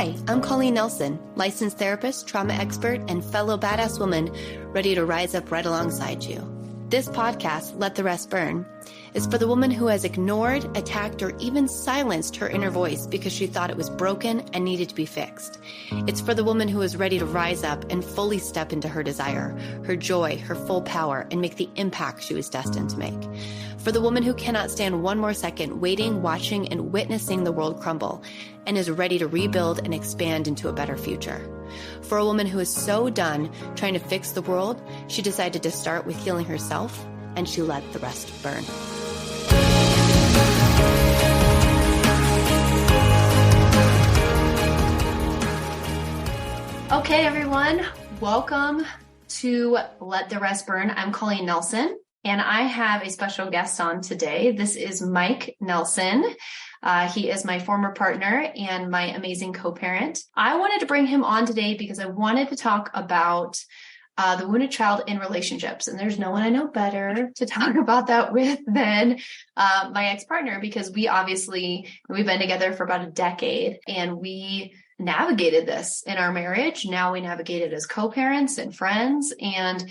Hi, I'm Colleen Nelson, licensed therapist, trauma expert, and fellow badass woman ready to rise up right alongside you. This podcast, Let the Rest Burn, is for the woman who has ignored, attacked, or even silenced her inner voice because she thought it was broken and needed to be fixed. It's for the woman who is ready to rise up and fully step into her desire, her joy, her full power, and make the impact she was destined to make. For the woman who cannot stand one more second waiting, watching, and witnessing the world crumble and is ready to rebuild and expand into a better future. For a woman who is so done trying to fix the world, she decided to start with healing herself, and she let the rest burn. Okay, everyone, welcome to Let the Rest Burn. I'm Colleen Nelson, and I have a special guest on today. This is Mike Nelson. He is my former partner and my amazing co-parent. I wanted to bring him on today because I wanted to talk about the wounded child in relationships. And there's no one I know better to talk about that with than my ex-partner, because we've been together for about a decade and we navigated this in our marriage. Now we navigate it as co-parents and friends. And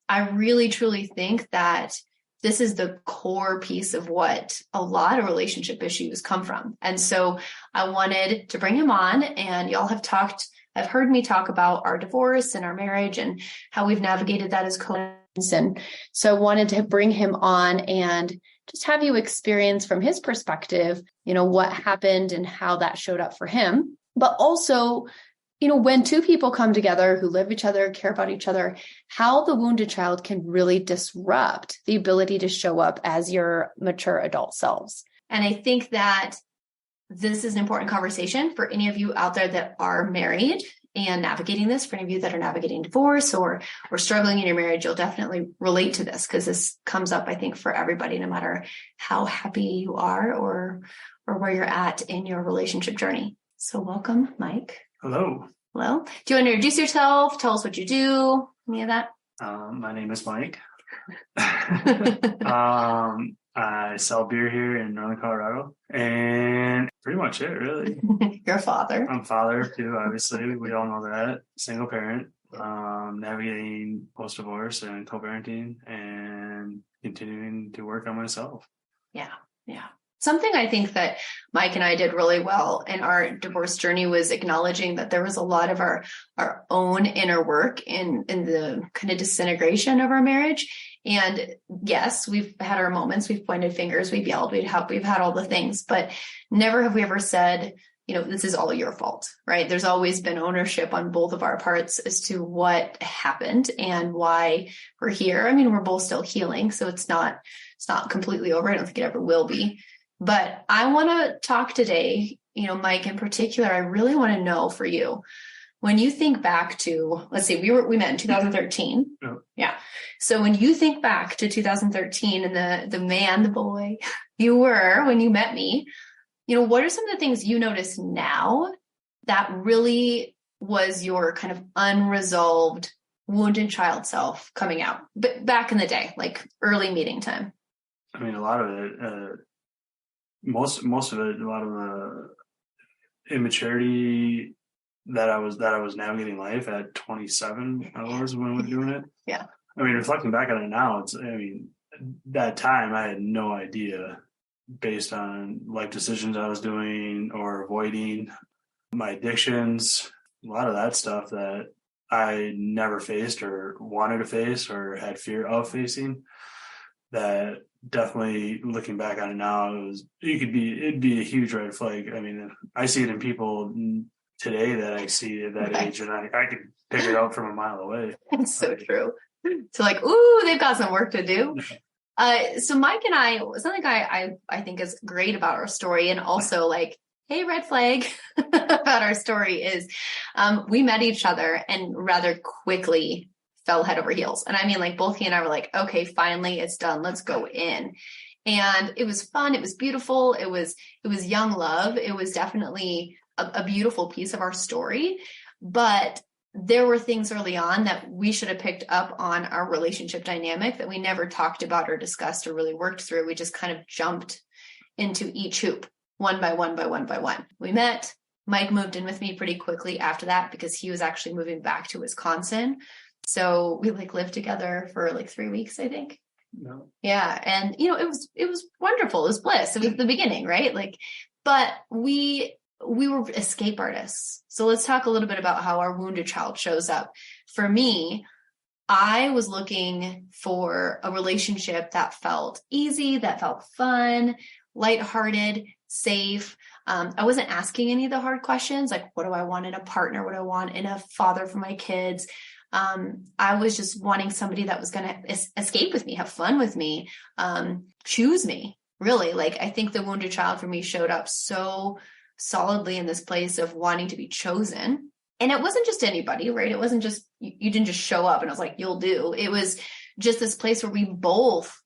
I really, truly think that this is the core piece of what a lot of relationship issues come from. And so I wanted to bring him on, and y'all have heard me talk about our divorce and our marriage and how we've navigated that as co-parents. And so I wanted to bring him on and just have you experience from his perspective, what happened and how that showed up for him. But also, when two people come together who love each other, care about each other, how the wounded child can really disrupt the ability to show up as your mature adult selves. And I think that this is an important conversation for any of you out there that are married and navigating this. For any of you that are navigating divorce or struggling in your marriage, you'll definitely relate to this because this comes up, I think, for everybody, no matter how happy you are or where you're at in your relationship journey. So welcome, Mike. Hello. Hello. Do you want to introduce yourself? Tell us what you do, any of that? My name is Mike. I sell beer here in Northern Colorado, and pretty much it, really. You're a father. I'm a father too, obviously. We all know that. Single parent, navigating post-divorce and co-parenting and continuing to work on myself. Yeah. Something I think that Mike and I did really well in our divorce journey was acknowledging that there was a lot of our own inner work in the kind of disintegration of our marriage. And yes, we've had our moments, we've pointed fingers, we've yelled, we've had all the things, but never have we ever said, this is all your fault, right? There's always been ownership on both of our parts as to what happened and why we're here. I mean, we're both still healing, so it's not completely over. I don't think it ever will be. But I want to talk today, Mike, in particular, I really want to know for you, when you think back to, let's see, we met in 2013. Yeah. Yeah. So when you think back to 2013 and the boy you were when you met me, what are some of the things you notice now that really was your kind of unresolved wounded child self coming out, but back in the day, like early meeting time? I mean, a lot of it, most of it, a lot of the immaturity that I was navigating life at 27. I was when we were doing it. Yeah. I mean, reflecting back on it now, that time I had no idea, based on life decisions I was doing or avoiding, my addictions, a lot of that stuff that I never faced or wanted to face or had fear of facing. That definitely, looking back on it now, it'd be a huge red flag. I mean, I see it in people today that I see at that age, and I could pick it out from a mile away. It's so true. So like, ooh, they've got some work to do. So Mike and I, something I think is great about our story, and also like, hey, red flag about our story is we met each other and rather quickly fell head over heels. And I mean, like, both he and I were like, okay, finally it's done. Let's go in. And it was fun. It was beautiful. It was young love. It was definitely a beautiful piece of our story. But there were things early on that we should have picked up on our relationship dynamic that we never talked about or discussed or really worked through. We just kind of jumped into each hoop one by one by one by one. We met, Mike moved in with me pretty quickly after that because he was actually moving back to Wisconsin. So we like lived together for like 3 weeks, I think. No. Yeah. And it was wonderful. It was bliss. It was the beginning, right? Like, but we were escape artists. So let's talk a little bit about how our wounded child shows up. For me, I was looking for a relationship that felt easy, that felt fun, lighthearted, safe. I wasn't asking any of the hard questions, like what do I want in a partner? What do I want in a father for my kids? I was just wanting somebody that was going to escape with me, have fun with me, choose me, really. Like, I think the wounded child for me showed up so solidly in this place of wanting to be chosen. And it wasn't just anybody, right? It wasn't just, you didn't just show up and I was like, you'll do. It was just this place where we both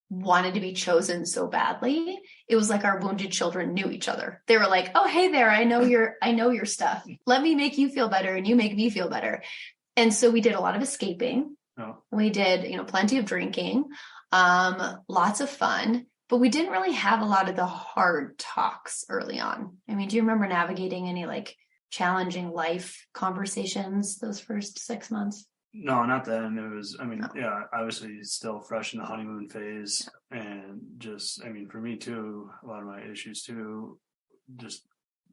wanted to be chosen so badly. It was like our wounded children knew each other. They were like, oh, hey there, I know your stuff. Let me make you feel better and you make me feel better. And so we did a lot of escaping. Oh. We did, plenty of drinking, lots of fun, but we didn't really have a lot of the hard talks early on. I mean, do you remember navigating any like challenging life conversations those first 6 months? No, not then. It was, obviously still fresh in the honeymoon phase. And just, for me too, a lot of my issues too, just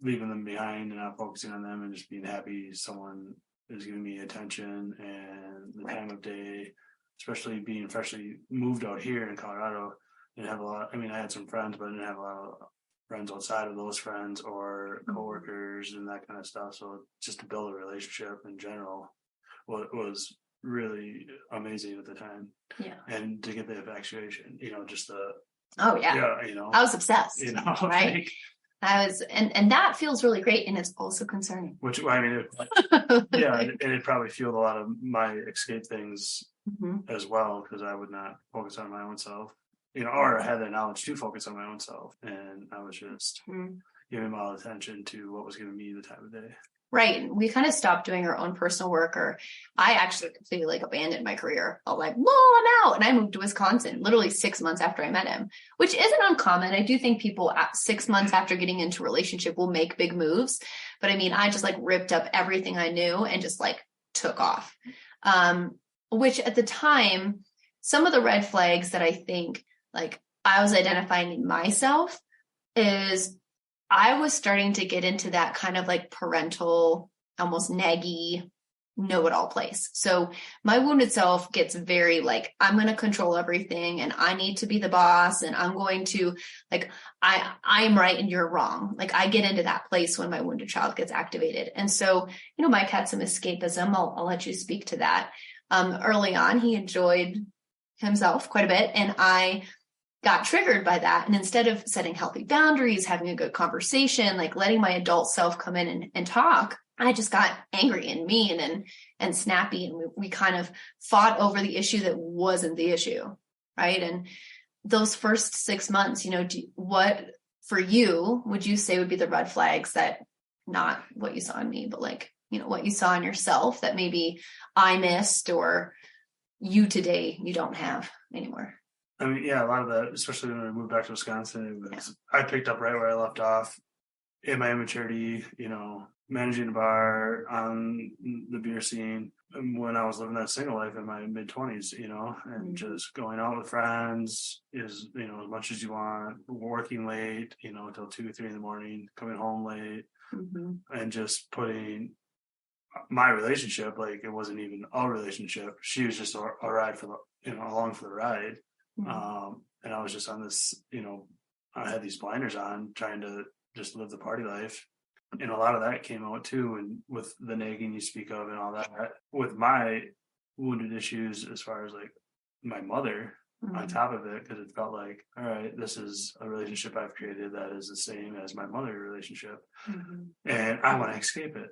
leaving them behind and not focusing on them and just being happy someone is giving me attention and the time of day, especially being freshly moved out here in Colorado. Didn't have a lot. I had some friends, but I didn't have a lot of friends outside of those friends or coworkers and that kind of stuff. So just to build a relationship in general was really amazing at the time. Yeah. And to get the infatuation, just the. Oh yeah. Yeah, I was obsessed. Right. Like, I was, and that feels really great. And it's also concerning. Which, and it probably fueled a lot of my escape things as well, because I would not focus on my own self, or I had that knowledge to focus on my own self. And I was just giving my attention to what was giving me the time of day. Right. We kind of stopped doing our own personal work, or I actually completely abandoned my career. I'm like, well, I'm out. And I moved to Wisconsin literally 6 months after I met him, which isn't uncommon. I do think people at 6 months after getting into a relationship will make big moves. But I just like ripped up everything I knew and just like took off. Which at the time, some of the red flags that I think like I was identifying in myself is I was starting to get into that kind of like parental, almost naggy, know-it-all place. So my wounded self gets very like, I'm going to control everything and I need to be the boss and I'm going to like, I am right and you're wrong. Like I get into that place when my wounded child gets activated. And so, Mike had some escapism. I'll let you speak to that. Early on, he enjoyed himself quite a bit. And I got triggered by that. And instead of setting healthy boundaries, having a good conversation, like letting my adult self come in and talk, I just got angry and mean and snappy. And we kind of fought over the issue that wasn't the issue. Right. And those first 6 months, what for you would you say would be the red flags that not what you saw in me, but like, what you saw in yourself that maybe I missed or you today, you don't have anymore? A lot of that, especially when we moved back to Wisconsin, I picked up right where I left off in my immaturity, managing a bar on the beer scene when I was living that single life in my mid-20s, and just going out with friends is, as much as you want, working late, till 2 or 3 in the morning, coming home late, and just putting my relationship, like it wasn't even a relationship. She was just a ride for the, along for the ride. And I was just on this, I had these blinders on trying to just live the party life. And a lot of that came out too. And with the nagging you speak of and all that, with my wounded issues, as far as like my mother on top of it, because it felt like, all right, this is a relationship I've created that is the same as my mother relationship. And I want to escape it.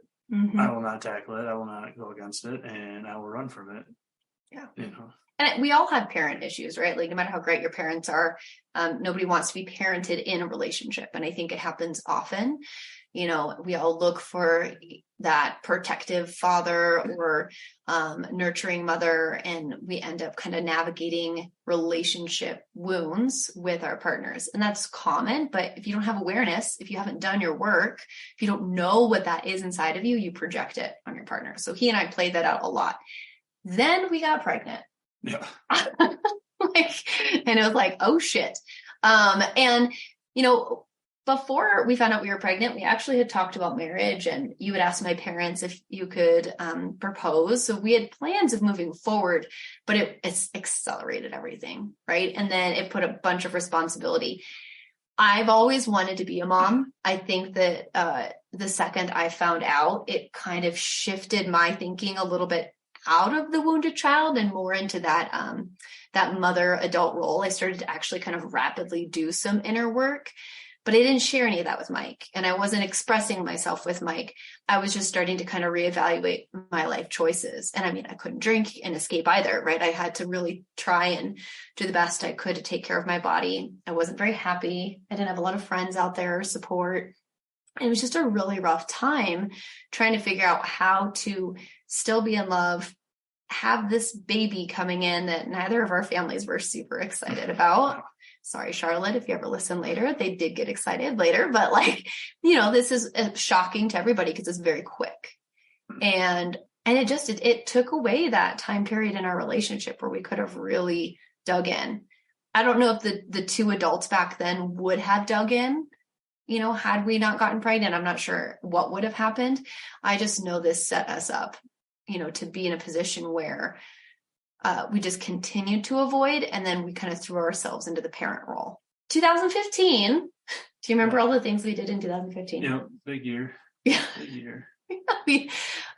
I will not tackle it. I will not go against it. And I will run from it. Yeah. And we all have parent issues, right? Like no matter how great your parents are, nobody wants to be parented in a relationship. And I think it happens often. We all look for that protective father or nurturing mother, and we end up kind of navigating relationship wounds with our partners. And that's common, but if you don't have awareness, if you haven't done your work, if you don't know what that is inside of you, you project it on your partner. So he and I played that out a lot. Then we got pregnant. Yeah. And it was like, oh shit. Before we found out we were pregnant, we actually had talked about marriage, and you had asked my parents if you could propose. So we had plans of moving forward, but it's accelerated everything, right? And then it put a bunch of responsibility. I've always wanted to be a mom. I think that the second I found out, it kind of shifted my thinking a little bit out of the wounded child and more into that mother adult role. I started to actually kind of rapidly do some inner work. But I didn't share any of that with Mike, and I wasn't expressing myself with Mike. I was just starting to kind of reevaluate my life choices. And I mean, I couldn't drink and escape either, right? I had to really try and do the best I could to take care of my body. I wasn't very happy. I didn't have a lot of friends out there, support. And it was just a really rough time trying to figure out how to still be in love, have this baby coming in that neither of our families were super excited about. Sorry, Charlotte, if you ever listen later, they did get excited later, but this is shocking to everybody because it's very quick. And it took away that time period in our relationship where we could have really dug in. I don't know if the two adults back then would have dug in, had we not gotten pregnant. I'm not sure what would have happened. I just know this set us up, to be in a position where we just continued to avoid, and then we kind of threw ourselves into the parent role. 2015. Do you remember all the things we did in 2015? Yeah, big year. Yeah. Big year. You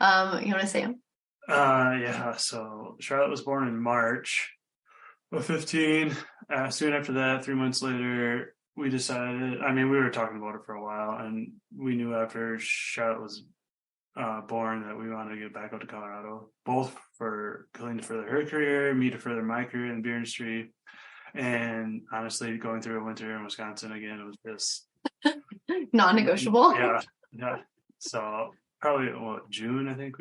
want to say them? Yeah. So Charlotte was born in March of 15. Soon after that, 3 months later, we decided, we were talking about it for a while, and we knew after Charlotte was born that we wanted to get back out to Colorado, both for Colleen to further her career, me to further my career in the beer industry. And honestly, going through a winter in Wisconsin again, it was just non-negotiable. Yeah. So probably June, I think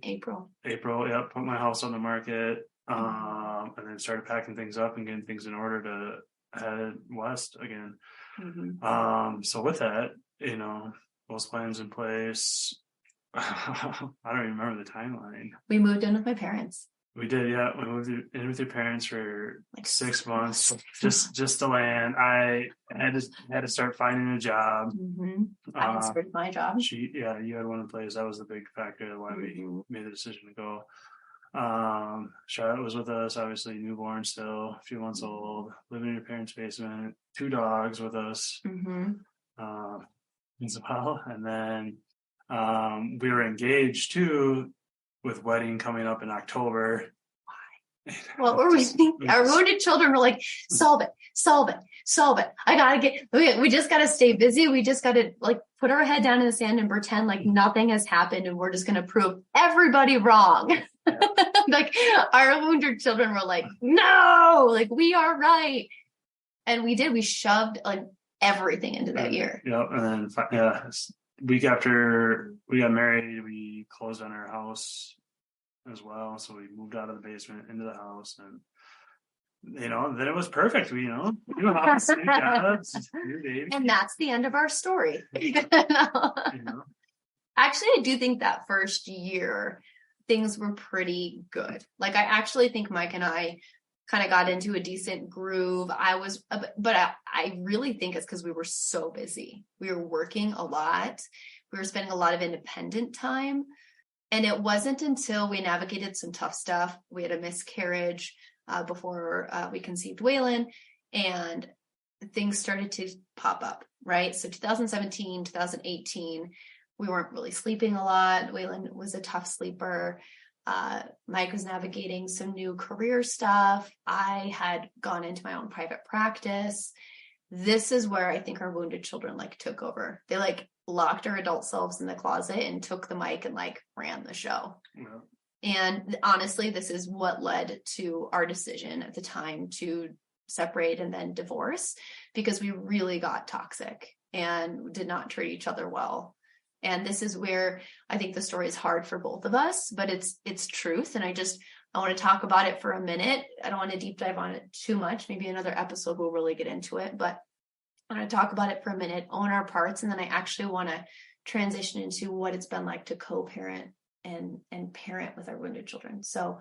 April. Yeah, put my house on the market, and then started packing things up and getting things in order to head west again. Mm-hmm. So with that, those plans in place. I don't even remember the timeline. We moved in with my parents. We did, yeah. We moved in with your parents for 6 months, just to land. I had to start finding a job. Mm-hmm. I had started my job. You had one in place. That was the big factor why we made the decision to go. Charlotte was with us, obviously newborn still, a few months old, living in your parents' basement, 2 dogs with us. Mm-hmm. As well, and then. We were engaged too, with wedding coming up in October. What were we thinking? Our wounded children were like, solve it. We just got to stay busy. We just got to put our head down in the sand and pretend like nothing has happened. And we're just going to prove everybody wrong. Yeah. Our wounded children were like, no, we are right. And we did, we shoved everything into that year. Yeah. And then, week after we got married, we closed on our house as well. So we moved out of the basement into the house, and then it was perfect. We new house, new jobs, new baby. And that's the end of our story. Actually, I do think that first year things were pretty good. I actually think Mike and I kind of got into a decent groove. I really think it's because we were so busy. We were working a lot. We were spending a lot of independent time. And it wasn't until we navigated some tough stuff. We had a miscarriage before we conceived Waylon, and things started to pop up, right? So 2017, 2018, we weren't really sleeping a lot. Waylon was a tough sleeper. Mike was navigating some new career stuff. I had gone into my own private practice. This is where I think our wounded children took over. They locked our adult selves in the closet and took the mic and ran the show. Yeah. And honestly, this is what led to our decision at the time to separate and then divorce, because we really got toxic and did not treat each other well. And this is where I think the story is hard for both of us, but it's truth. And I want to talk about it for a minute. I don't want to deep dive on it too much. Maybe another episode we'll really get into it, but I want to talk about it for a minute, own our parts. And then I actually want to transition into what it's been like to co-parent and parent with our wounded children. So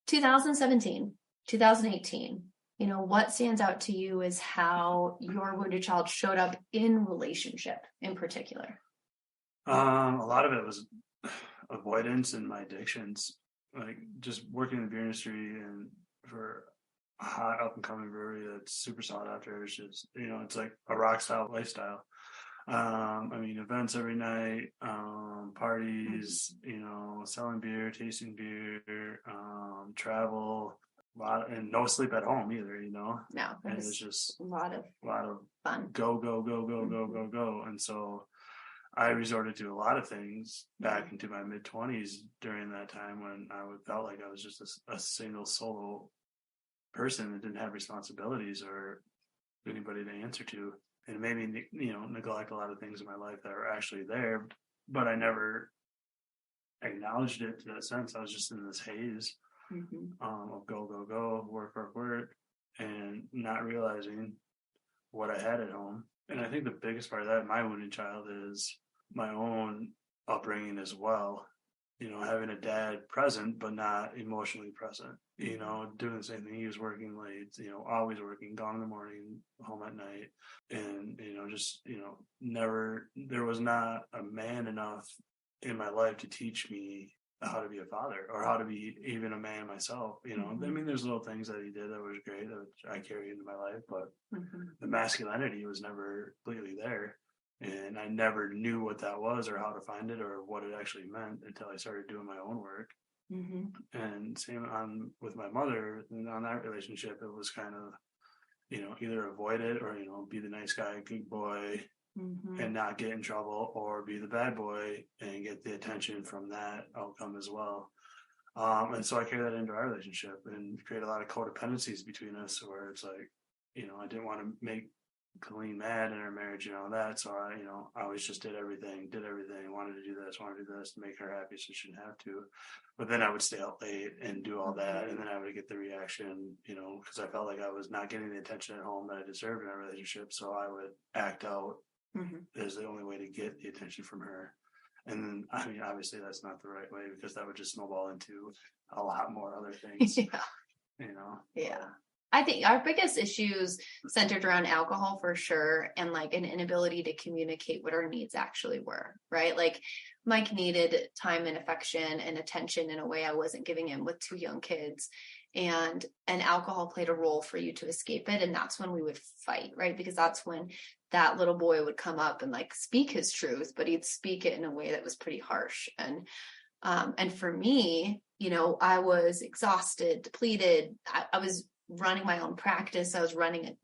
2017, 2018, what stands out to you is how your wounded child showed up in relationship in particular? A lot of it was avoidance and my addictions, like just working in the beer industry and for a hot up and coming brewery that's super sought after. It's just, it's like a rock style lifestyle. Events every night, parties, selling beer, tasting beer, travel, and no sleep at home either, No, and it's just a lot of fun. Go. And so I resorted to a lot of things back into my mid-20s during that time when I felt like I was just a single solo person that didn't have responsibilities or anybody to answer to. And it made me, neglect a lot of things in my life that are actually there, but I never acknowledged it to that sense. I was just in this haze of go, work, and not realizing what I had at home. And I think the biggest part of that, my wounded child, is my own upbringing as well. Having a dad present, but not emotionally present, doing the same thing. He was working late, always working, gone in the morning, home at night. And, never, there was not a man enough in my life to teach me how to be a father or how to be even a man myself. There's little things that he did that was great that I carried into my life, but the masculinity was never completely there. And I never knew what that was or how to find it or what it actually meant until I started doing my own work. And same with my mother, and on that relationship, it was kind of, either avoid it or, be the nice guy, good boy, and not get in trouble, or be the bad boy and get the attention from that outcome as well. And so I carry that into our relationship and create a lot of codependencies between us where it's like, I didn't want to make Colleen mad in our marriage and all that. So I always just did everything, wanted to do this to make her happy so she didn't have to. But then I would stay out late and do all that. And then I would get the reaction, because I felt like I was not getting the attention at home that I deserved in our relationship. So I would act out as the only way to get the attention from her. And then, obviously that's not the right way because that would just snowball into a lot more other things. Yeah. I think our biggest issues centered around alcohol for sure, and like an inability to communicate what our needs actually were, right? Like Mike needed time and affection and attention in a way I wasn't giving him with 2 young kids. And alcohol played a role for you to escape it. And that's when we would fight, right? Because that's when that little boy would come up and like speak his truth, but he'd speak it in a way that was pretty harsh. And for me, I was exhausted, depleted. I was running my own practice. I was running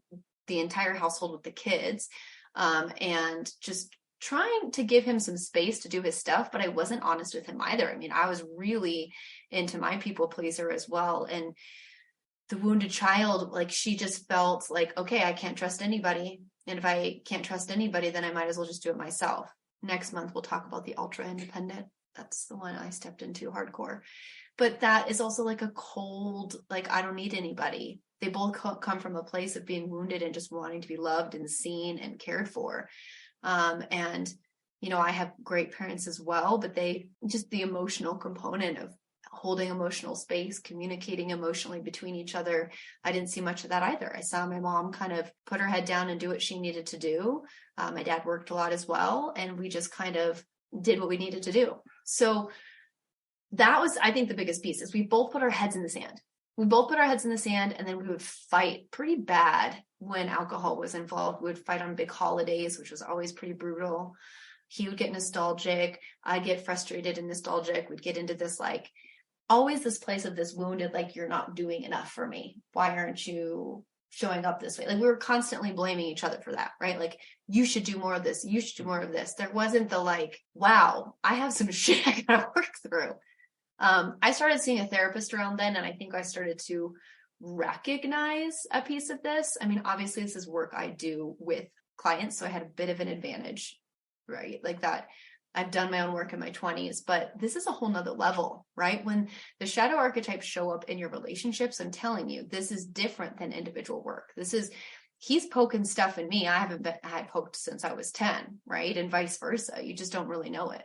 the entire household with the kids, and just trying to give him some space to do his stuff, but I wasn't honest with him either. I was really into my people pleaser as well. And the wounded child, like she just felt like, okay, I can't trust anybody. And if I can't trust anybody, then I might as well just do it myself. Next month, we'll talk about the ultra independent. That's the one I stepped into hardcore. But that is also like a cold, like, I don't need anybody. They both come from a place of being wounded and just wanting to be loved and seen and cared for. And, I have great parents as well, but just the emotional component of holding emotional space, communicating emotionally between each other. I didn't see much of that either. I saw my mom kind of put her head down and do what she needed to do. My dad worked a lot as well, and we just kind of did what we needed to do. So that was, I think, the biggest piece is we both put our heads in the sand. And then we would fight pretty bad when alcohol was involved. We would fight on big holidays, which was always pretty brutal. He would get nostalgic. I'd get frustrated and nostalgic. We'd get into this, like, always this place of this wounded, like, you're not doing enough for me. Why aren't you showing up this way? Like, we were constantly blaming each other for that, right? Like, you should do more of this. You should do more of this. There wasn't the like, wow, I have some shit I gotta work through. I started seeing a therapist around then, and I think I started to recognize a piece of this. Obviously this is work I do with clients, so I had a bit of an advantage right? Like that. I've done my own work in my 20s, but this is a whole nother level, right? When the shadow archetypes show up in your relationships, I'm telling you, this is different than individual work. He's poking stuff in me. I haven't had poked since I was 10, right? And vice versa. You just don't really know it.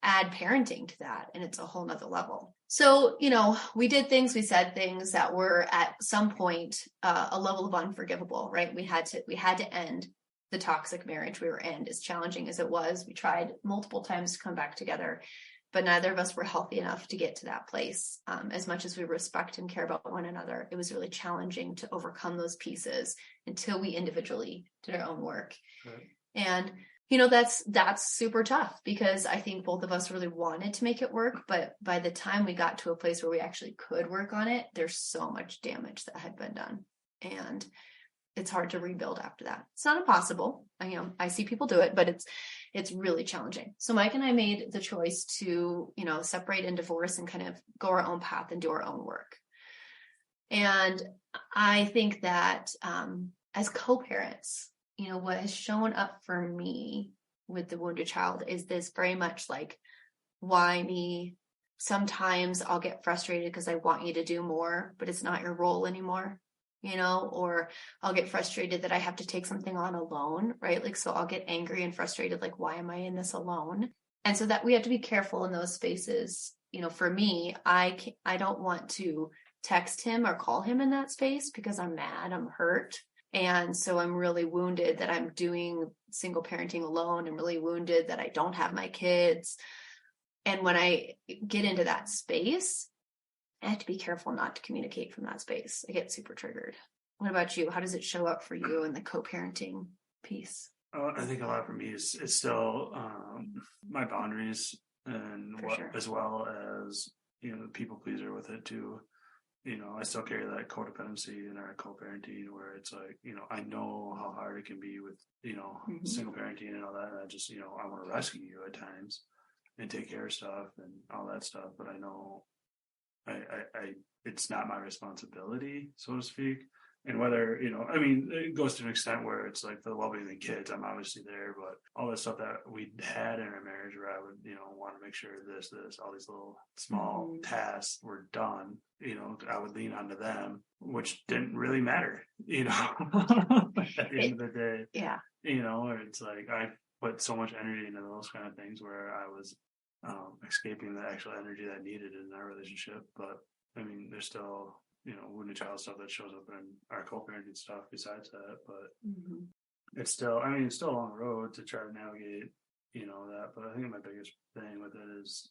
Add parenting to that, and it's a whole nother level. So, we did things, we said things that were at some point a level of unforgivable, right? We had to end the toxic marriage we were in, as challenging as it was. We tried multiple times to come back together, but neither of us were healthy enough to get to that place. As much as we respect and care about one another, it was really challenging to overcome those pieces until we individually did our own work. Right. And that's super tough, because I think both of us really wanted to make it work. But by the time we got to a place where we actually could work on it, there's so much damage that had been done. And it's hard to rebuild after that. It's not impossible. I see people do it, but it's really challenging. So Mike and I made the choice to, separate and divorce and kind of go our own path and do our own work. And I think that as co-parents, what has shown up for me with the wounded child is this very much like, why me? Sometimes I'll get frustrated because I want you to do more, but it's not your role anymore, or I'll get frustrated that I have to take something on alone, right? Like, so I'll get angry and frustrated, like, why am I in this alone? And so that we have to be careful in those spaces. For me, I don't want to text him or call him in that space because I'm mad, I'm hurt. And so I'm really wounded that I'm doing single parenting alone. I'm really wounded that I don't have my kids. And when I get into that space, I have to be careful not to communicate from that space. I get super triggered. What about you? How does it show up for you in the co-parenting piece? I think a lot for me is it's still my boundaries, and as well as, the people pleaser with it too. I still carry that codependency in our co-parenting, where it's like, I know how hard it can be with, single parenting and all that. And I just, I want to rescue you at times and take care of stuff and all that stuff. But I know it's not my responsibility, so to speak. And whether, it goes to an extent where it's like for the well-being of the kids, I'm obviously there, but all the stuff that we had in our marriage where I would, want to make sure this, all these little small tasks were done, I would lean onto them, which didn't really matter, at the end of the day. Yeah. Where it's like, I put so much energy into those kind of things where I was escaping the actual energy that I needed in our relationship. But there's still, wounded child stuff that shows up in our co-parenting stuff besides that, but it's still, it's still a long road to try to navigate, that. But I think my biggest thing with it is,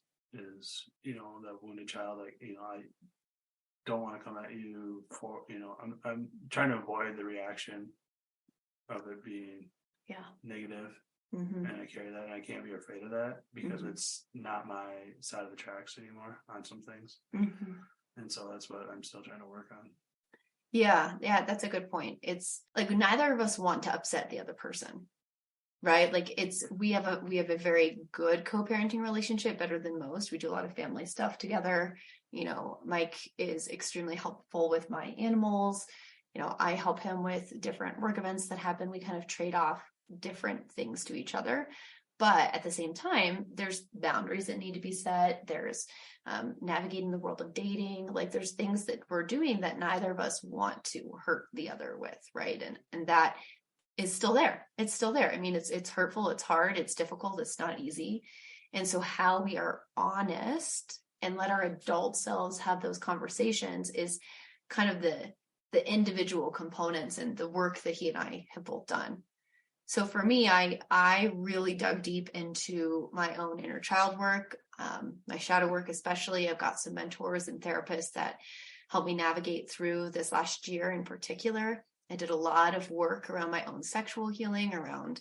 that wounded child, like, I don't want to come at you for, I'm trying to avoid the reaction of it being negative. And I carry that, and I can't be afraid of that because it's not my side of the tracks anymore on some things. And so that's what I'm still trying to work on. Yeah, that's a good point. It's like neither of us want to upset the other person, right? Like we have a very good co-parenting relationship, better than most. We do a lot of family stuff together. Mike is extremely helpful with my animals. I help him with different work events that happen. We kind of trade off different things to each other. But at the same time, there's boundaries that need to be set. There's navigating the world of dating. Like there's things that we're doing that neither of us want to hurt the other with, right? And that is still there. It's still there. It's hurtful. It's hard. It's difficult. It's not easy. And so how we are honest and let our adult selves have those conversations is kind of the individual components and the work that he and I have both done. So for me, I really dug deep into my own inner child work, my shadow work especially. I've got some mentors and therapists that helped me navigate through this last year in particular. I did a lot of work around my own sexual healing, around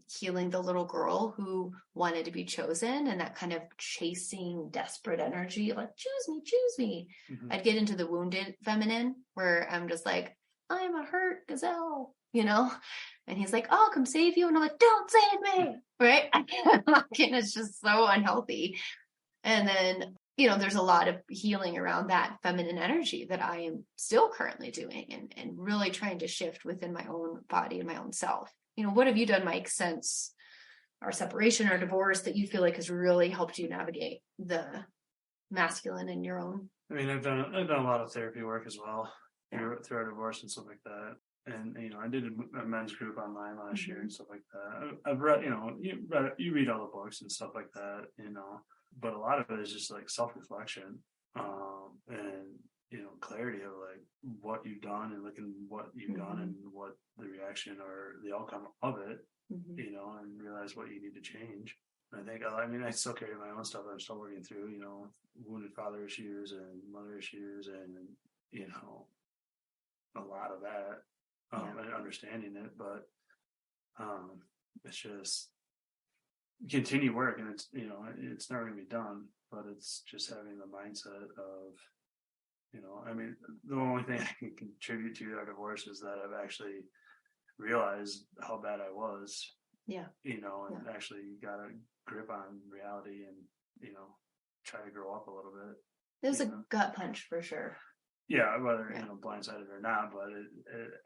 healing the little girl who wanted to be chosen, and that kind of chasing, desperate energy, like, choose me. I'd get into the wounded feminine where I'm just like, I'm a hurt gazelle, and he's like, oh, I'll come save you. And I'm like, don't save me. Right. And it's just so unhealthy. And then, there's a lot of healing around that feminine energy that I am still currently doing and really trying to shift within my own body and my own self. What have you done, Mike, since our separation or divorce that you feel like has really helped you navigate the masculine in your own? I mean, I've done a lot of therapy work as well through our divorce and stuff like that. And I did a men's group online last year and stuff like that. I've read, you read all the books and stuff like that, but a lot of it is just like self-reflection, and clarity of like what you've done and looking what you've done and what the reaction or the outcome of it, and realize what you need to change. And I still carry my own stuff that I'm still working through, wounded father issues and mother issues and, a lot of that, and understanding it, but, it's just continue work, and it's never going to be done, but it's just having the mindset of, the only thing I can contribute to our divorce is that I've actually realized how bad I was. Yeah. And actually got a grip on reality and, try to grow up a little bit. It was a gut punch for sure. Yeah, whether, blindsided or not, but it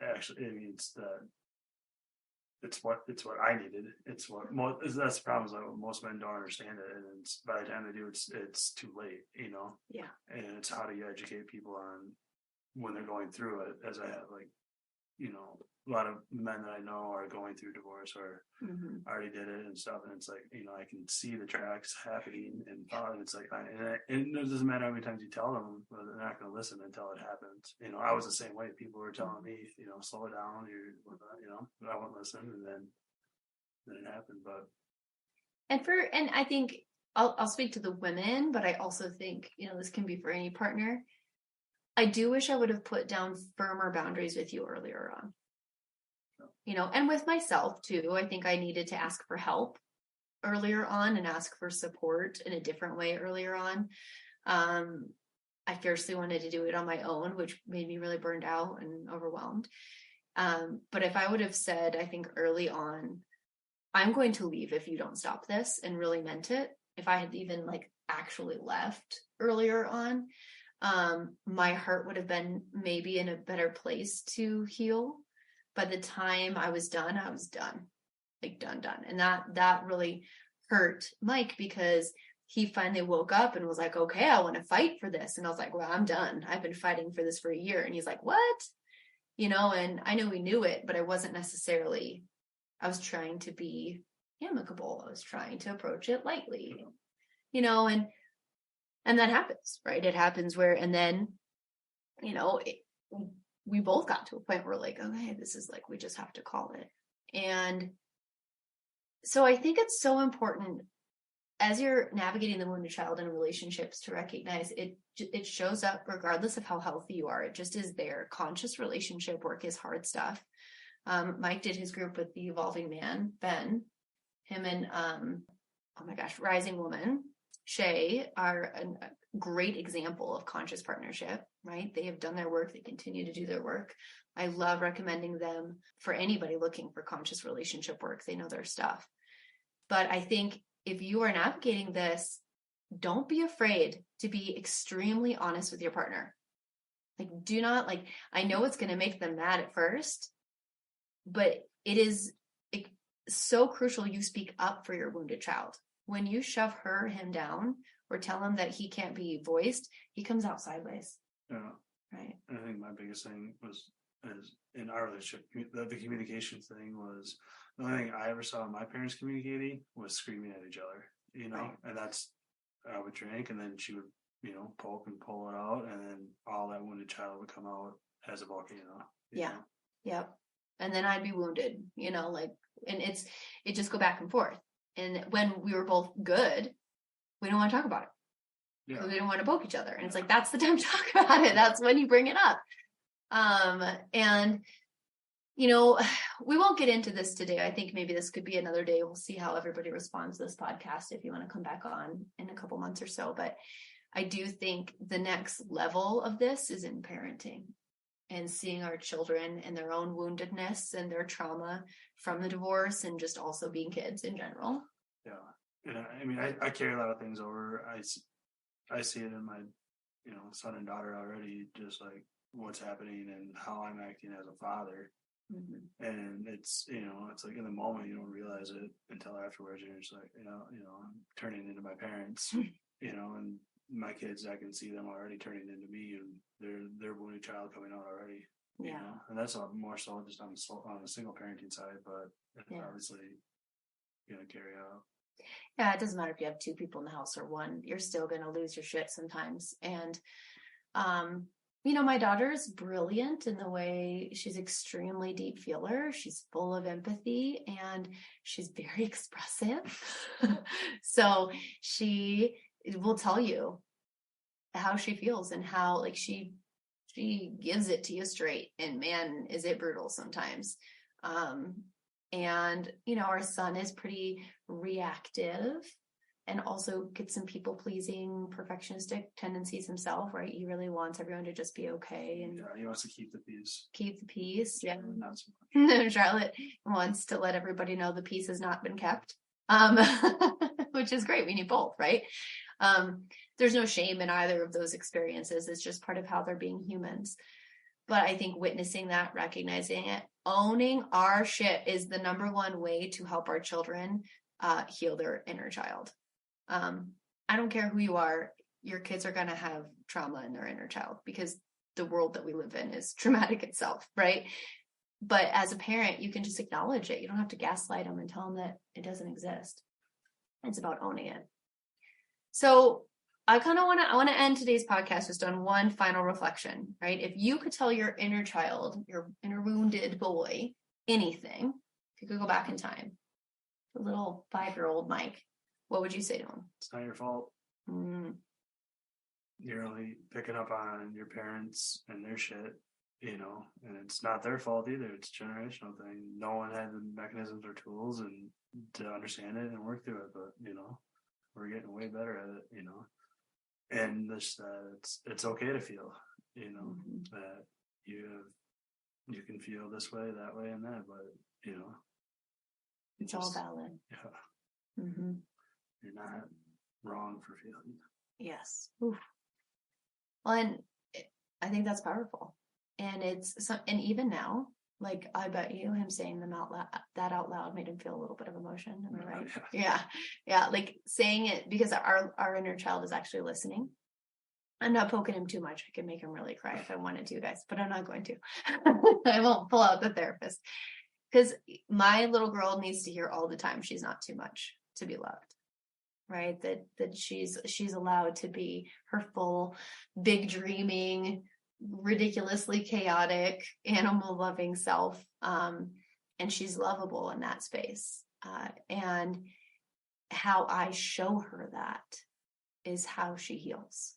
actually, it's what I needed. It's what that's the problem, is like most men don't understand it. And by the time they do, it's too late, Yeah. And it's how do you educate people on when they're going through it, as I have a lot of men that I know are going through divorce or already did it and stuff. And it's like, I can see the tracks happening and it's like, and it doesn't matter how many times you tell them, but they're not going to listen until it happens. I was the same way. People were telling me, slow it down, but I wouldn't listen. And then it happened. But, and I think I'll speak to the women, but I also think, this can be for any partner. I do wish I would have put down firmer boundaries with you earlier on. And with myself too. I think I needed to ask for help earlier on and ask for support in a different way earlier on. I fiercely wanted to do it on my own, which made me really burned out and overwhelmed. But if I would have said, I think early on, I'm going to leave if you don't stop this, and really meant it, if I had even actually left earlier on, my heart would have been maybe in a better place to heal. By the time I was done, done. And that really hurt Mike, because he finally woke up and was like, okay, I want to fight for this. And I was like, well, I'm done. I've been fighting for this for a year. And he's like, what? And I know we knew it, but I wasn't necessarily, I was trying to be amicable. I was trying to approach it lightly, and that happens, right? It happens and then, we both got to a point where okay, this is we just have to call it. And so I think it's so important as you're navigating the wounded child in relationships to recognize it shows up regardless of how healthy you are. It just is there. Conscious relationship work is hard stuff. Mike did his group with the Evolving Man, Ben, him and, Rising Woman, Shay, are a great example of conscious partnership, right? They have done their work. They continue to do their work. I love recommending them for anybody looking for conscious relationship work. They know their stuff. But I think if you are navigating this, don't be afraid to be extremely honest with your partner. Do not I know it's going to make them mad at first, but it is so crucial you speak up for your wounded child. When you shove him down or tell him that he can't be voiced, he comes out sideways. Yeah. Right. I think my biggest thing is in our relationship, the communication thing was the only thing I ever saw my parents communicating was screaming at each other, Right. And that's, I would drink and then she would, poke and pull it out, and then all that wounded child would come out as a volcano. Yeah. Yep. And then I'd be wounded, and it just go back and forth. And when we were both good, we don't want to talk about it. Yeah. We don't want to poke each other. And it's that's the time to talk about it. That's when you bring it up. And, we won't get into this today. I think maybe this could be another day. We'll see how everybody responds to this podcast if you want to come back on in a couple months or so. But I do think the next level of this is in parenting and seeing our children and their own woundedness and their trauma from the divorce, and just also being kids in general. Yeah. And I carry a lot of things over. I see it in my, son and daughter already, just what's happening and how I'm acting as a father. And it's, it's like in the moment, you don't realize it until afterwards. And you're just like, I'm turning into my parents, and my kids, I can see them already turning into me, and their wounded child coming out already. And that's more so just on the single parenting side, but obviously going to carry out. Yeah, it doesn't matter if you have 2 people in the house or 1, you're still going to lose your shit sometimes. And, my daughter's brilliant in the way she's extremely deep feeler. She's full of empathy and she's very expressive. So she will tell you how she feels and how like she gives it to you straight, and man, is it brutal sometimes. And, our son is pretty reactive and also gets some people pleasing, perfectionistic tendencies himself, right? He really wants everyone to just be okay. And he wants to keep the peace. Yeah. Not so much. Charlotte wants to let everybody know the peace has not been kept, which is great. We need both, right? There's no shame in either of those experiences. It's just part of how they're being humans. But I think witnessing that, recognizing it, owning our shit is the number one way to help our children heal their inner child. I don't care who you are, your kids are going to have trauma in their inner child because the world that we live in is traumatic itself, right? But as a parent, you can just acknowledge it. You don't have to gaslight them and tell them that it doesn't exist. It's about owning it. So I want to end today's podcast just on one final reflection, right? If you could tell your inner child, your inner wounded boy, anything, if you could go back in time, the little 5-year-old Mike, what would you say to him? It's not your fault. You're only picking up on your parents and their shit, and it's not their fault either. It's a generational thing. No one had the mechanisms or tools and to understand it and work through it, but, we're getting way better at it, and this, it's okay to feel, that you can feel this way, that way, and that, but, it's all valid. Yeah. You're not wrong for feeling. Yes. Oof. Well, and I think that's powerful. And and even now, like, I bet you him saying them out loud made him feel a little bit of emotion. Am I right? Yeah. Like saying it because our inner child is actually listening. I'm not poking him too much. I could make him really cry if I wanted to, guys, but I'm not going to. I won't pull out the therapist because my little girl needs to hear all the time she's not too much to be loved. Right? That she's allowed to be her full, big dreaming, ridiculously chaotic, animal loving self. And she's lovable in that space. And how I show her that is how she heals.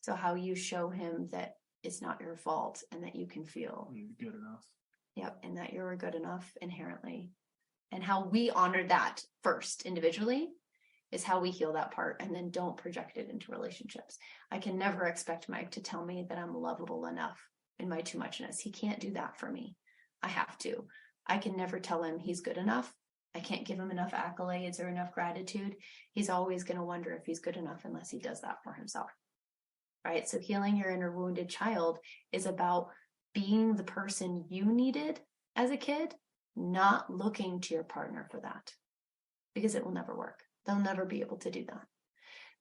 So how you show him that it's not your fault and that you can feel good enough. Yep. And that you're good enough inherently. And how we honor that first individually is how we heal that part, and then don't project it into relationships. I can never expect Mike to tell me that I'm lovable enough in my too muchness. He can't do that for me. I have to. I can never tell him he's good enough. I can't give him enough accolades or enough gratitude. He's always going to wonder if he's good enough unless he does that for himself. Right? So healing your inner wounded child is about being the person you needed as a kid, not looking to your partner for that, because it will never work. They'll never be able to do that.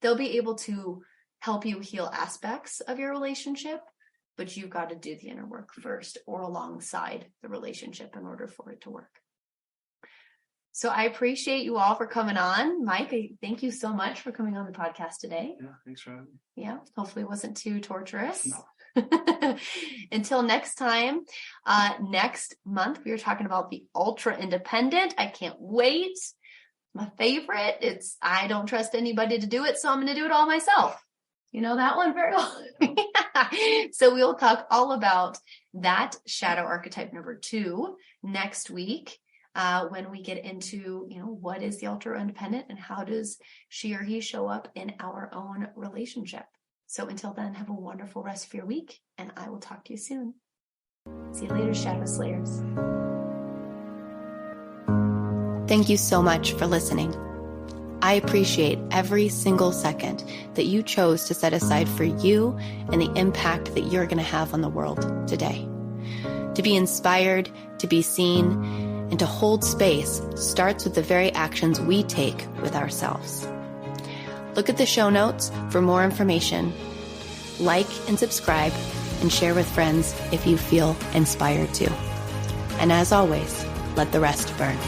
They'll be able to help you heal aspects of your relationship, but you've got to do the inner work first or alongside the relationship in order for it to work. So I appreciate you all for coming on. Mike, thank you so much for coming on the podcast today. Yeah, thanks for having me. Yeah, hopefully it wasn't too torturous. No. Until next time, next month, we are talking about the ultra independent. I can't wait. My favorite. I don't trust anybody to do it, so I'm going to do it all myself. You know that one very well. So we'll talk all about that shadow archetype number 2 next week, when we get into, what is the ultra independent and how does she or he show up in our own relationship. So until then, have a wonderful rest of your week, and I will talk to you soon. See you later, Shadow Slayers. Thank you so much for listening. I appreciate every single second that you chose to set aside for you and the impact that you're going to have on the world today. To be inspired, to be seen, and to hold space starts with the very actions we take with ourselves. Look at the show notes for more information. Like and subscribe and share with friends if you feel inspired to. And as always, let the rest burn.